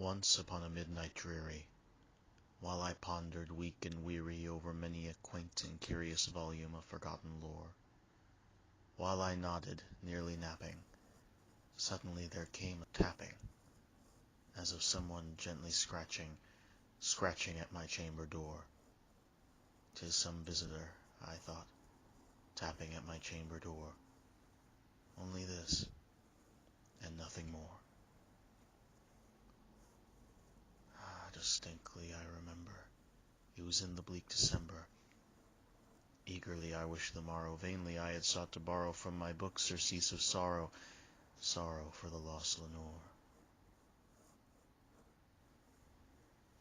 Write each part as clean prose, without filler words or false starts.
Once upon a midnight dreary, while I pondered weak and weary over many a quaint and curious volume of forgotten lore, while I nodded, nearly napping, suddenly there came a tapping, as of someone gently scratching at my chamber door. "'Tis some visitor," I thought, tapping at my chamber door. Only this, and nothing more. Distinctly I remember. It was in the bleak December. Eagerly I wished the morrow, vainly I had sought to borrow from my book surcease of sorrow, sorrow for the lost Lenore,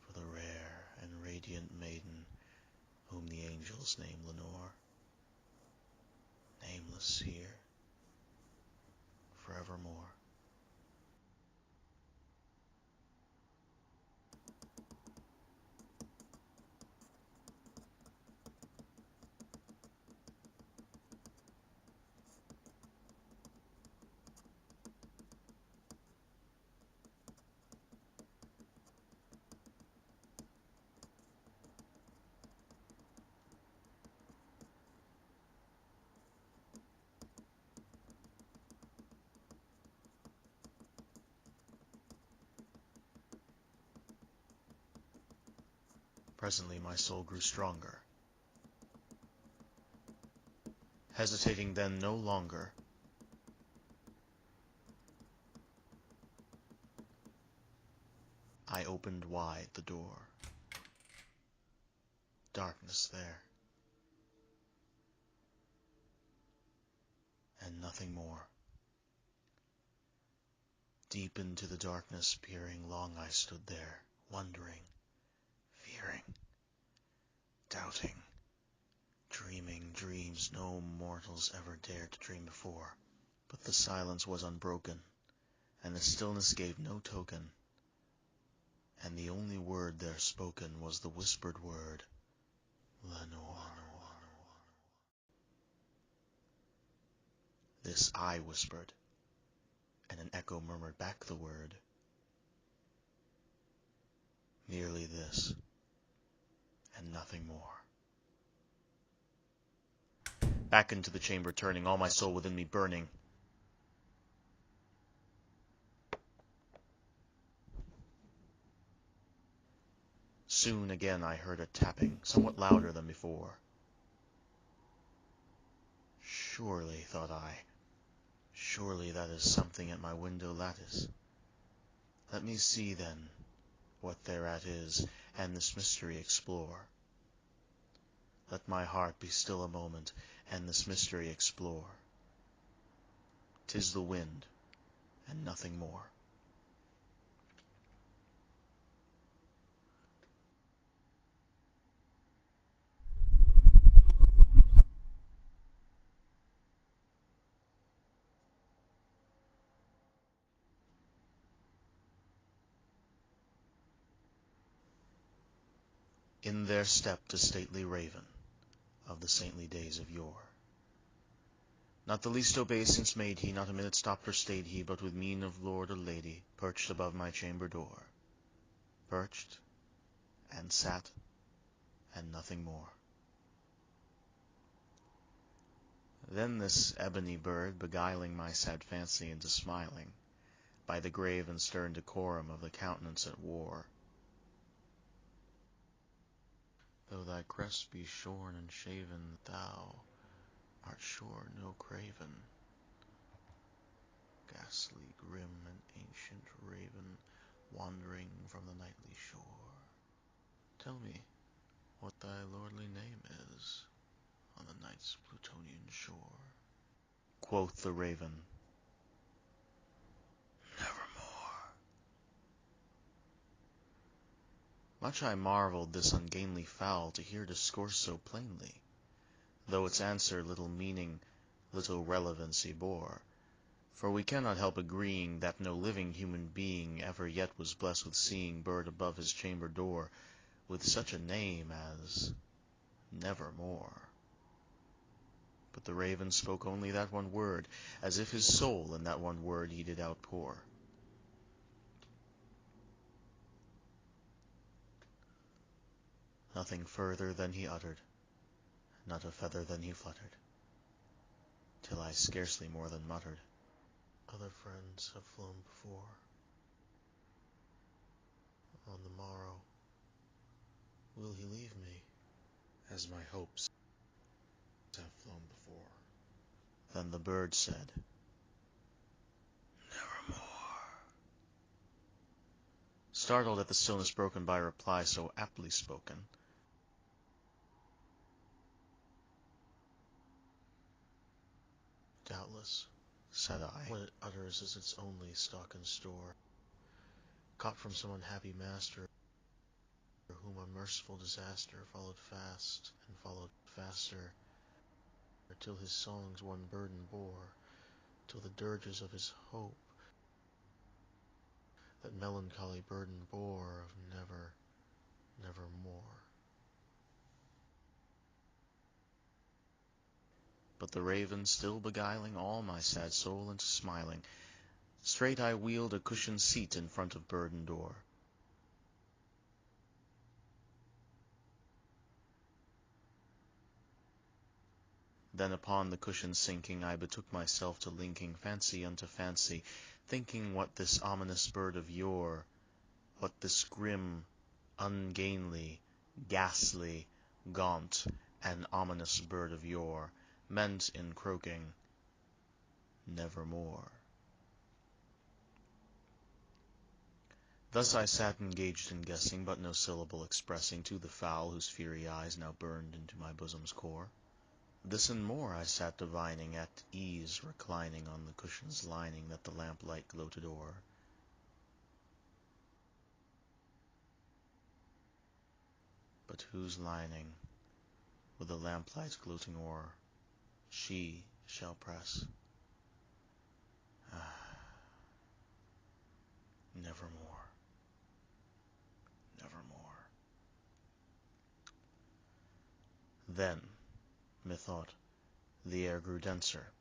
for the rare and radiant maiden whom the angels name Lenore, nameless here, forevermore. Presently my soul grew stronger, hesitating then no longer. I opened wide the door. Darkness there, and nothing more. Deep into the darkness peering, long I stood there, wondering, fearing, doubting, dreaming dreams no mortals ever dared to dream before. But the silence was unbroken, and the stillness gave no token, and the only word there spoken was the whispered word, Lenore. This I whispered, and an echo murmured back the word. Merely this, and nothing more. Back into the chamber turning, all my soul within me burning. Soon again I heard a tapping, somewhat louder than before. Surely, thought I, surely that is something at my window lattice. Let me see, then, what thereat is, and this mystery explore. Let my heart be still a moment, and this mystery explore. 'Tis the wind, and nothing more. In there stepped a stately raven of the saintly days of yore. Not the least obeisance made he, not a minute stopped or stayed he, but with mien of lord or lady, perched above my chamber door. Perched, and sat, and nothing more. Then this ebony bird, beguiling my sad fancy into smiling, by the grave and stern decorum of the countenance at war. Though thy crest be shorn and shaven, thou art sure no craven. Ghastly, grim, and ancient raven, wandering from the nightly shore. Tell me what thy lordly name is on the night's Plutonian shore. Quoth the raven, Nevermore. Much I marveled this ungainly fowl to hear discourse so plainly, though its answer little meaning, little relevancy bore. For we cannot help agreeing that no living human being ever yet was blessed with seeing bird above his chamber door with such a name as Nevermore. But the raven spoke only that one word, as if his soul in that one word he did outpour. Nothing further than he uttered, not a feather than he fluttered, till I scarcely more than muttered, "Other friends have flown before. On the morrow will he leave me, as my hopes have flown before?" Then the bird said, "Nevermore." Startled at the stillness broken by a reply so aptly spoken, "Doubtless," said I, "what it utters is its only stock and store, caught from some unhappy master, whom a merciful disaster followed fast and followed faster, till his songs one burden bore, till the dirges of his hope that melancholy burden bore of never, nevermore." But the raven still beguiling all my sad soul into smiling, straight I wheeled a cushioned seat in front of bird and door. Then upon the cushion sinking, I betook myself to linking fancy unto fancy, thinking what this ominous bird of yore, what this grim, ungainly, ghastly, gaunt, and ominous bird of yore meant in croaking, "Nevermore." Thus I sat engaged in guessing, but no syllable expressing to the fowl whose fiery eyes now burned into my bosom's core. This and more I sat divining, at ease reclining on the cushion's lining that the lamplight gloated o'er. But whose lining, with the lamplight gloating o'er, she shall press? Ah, nevermore, nevermore. Then, methought, the air grew denser,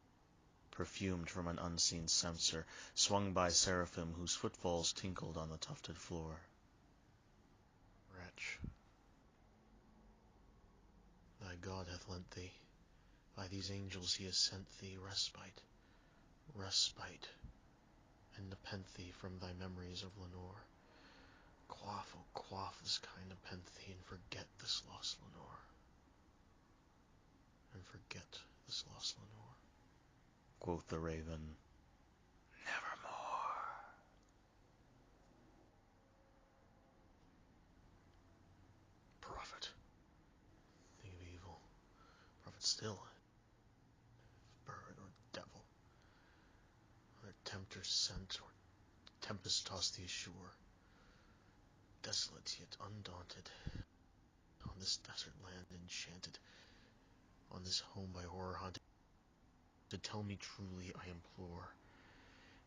perfumed from an unseen censer, swung by seraphim whose footfalls tinkled on the tufted floor. Wretch, thy God hath lent thee, by these angels he has sent thee, respite, respite, and nepenthe from thy memories of Lenore. Quaff, oh quaff this kind nepenthe, and forget this lost Lenore. And forget this lost Lenore. Quoth the raven, "Nevermore." Prophet, thing of evil, prophet still, bird or devil, whether tempter sent or tempest tossed thee ashore, desolate yet undaunted, on this desert land enchanted, on this home by horror haunted, to tell me truly, I implore,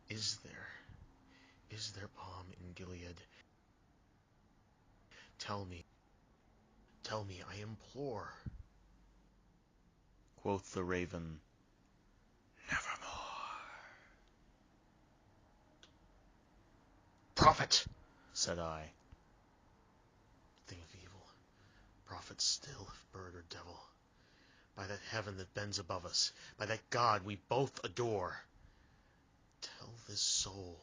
is there balm in Gilead? Tell me, I implore. Quoth the raven, "Nevermore." "Prophet," said I, "thing of evil, prophet still, if bird or devil, by that heaven that bends above us, by that God we both adore, tell this soul,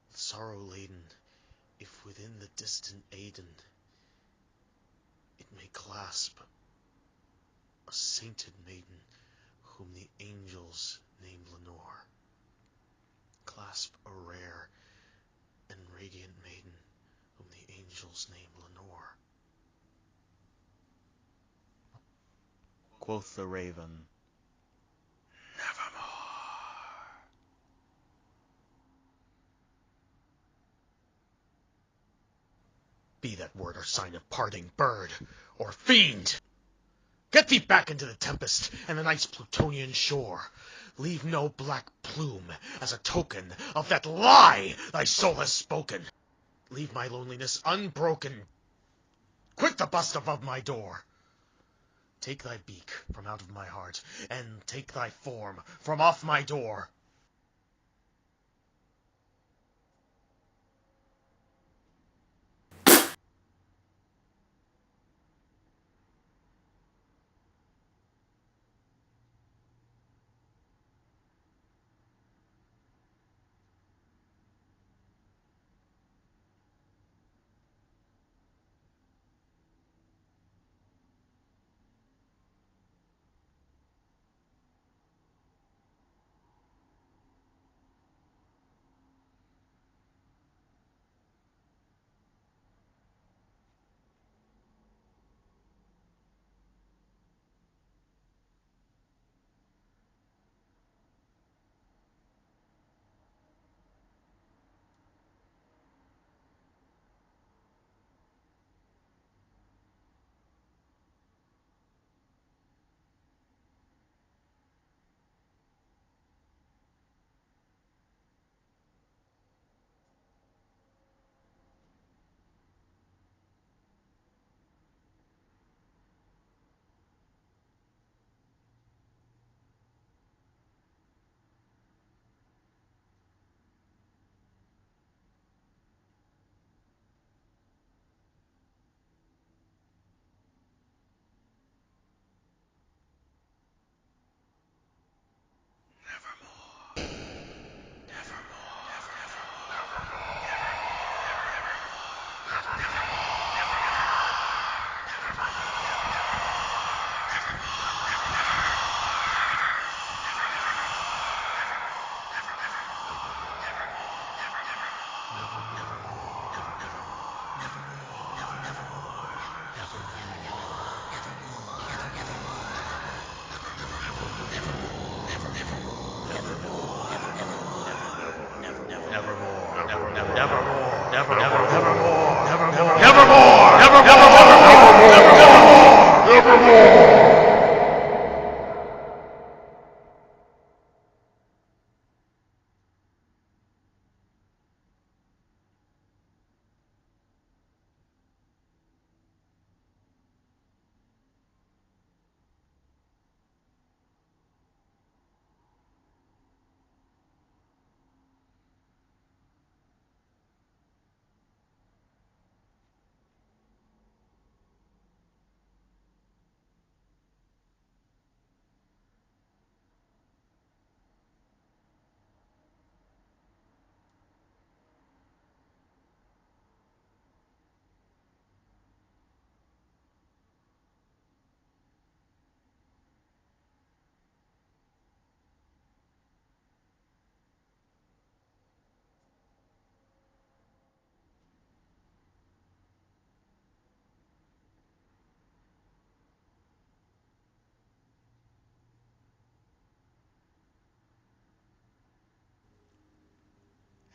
with sorrow laden, if within the distant Aidenn it may clasp a sainted maiden whom the angels name Lenore, clasp a rare and radiant maiden whom the angels name Lenore." Quoth the raven, "Nevermore." "Be that word or sign of parting, bird or fiend! Get thee back into the tempest and the night's Plutonian shore. Leave no black plume as a token of that lie thy soul has spoken. Leave my loneliness unbroken. Quit the bust above my door. Take thy beak from out of my heart, and take thy form from off my door.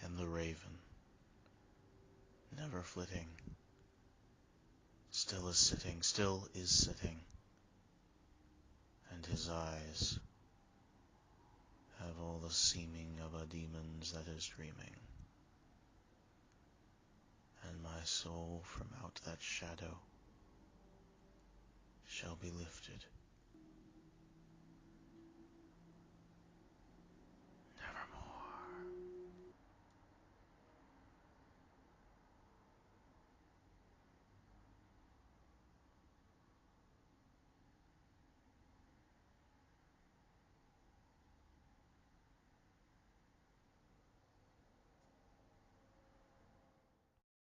And the raven, never flitting, still is sitting, and his eyes have all the seeming of a demon's that is dreaming. And my soul from out that shadow shall be lifted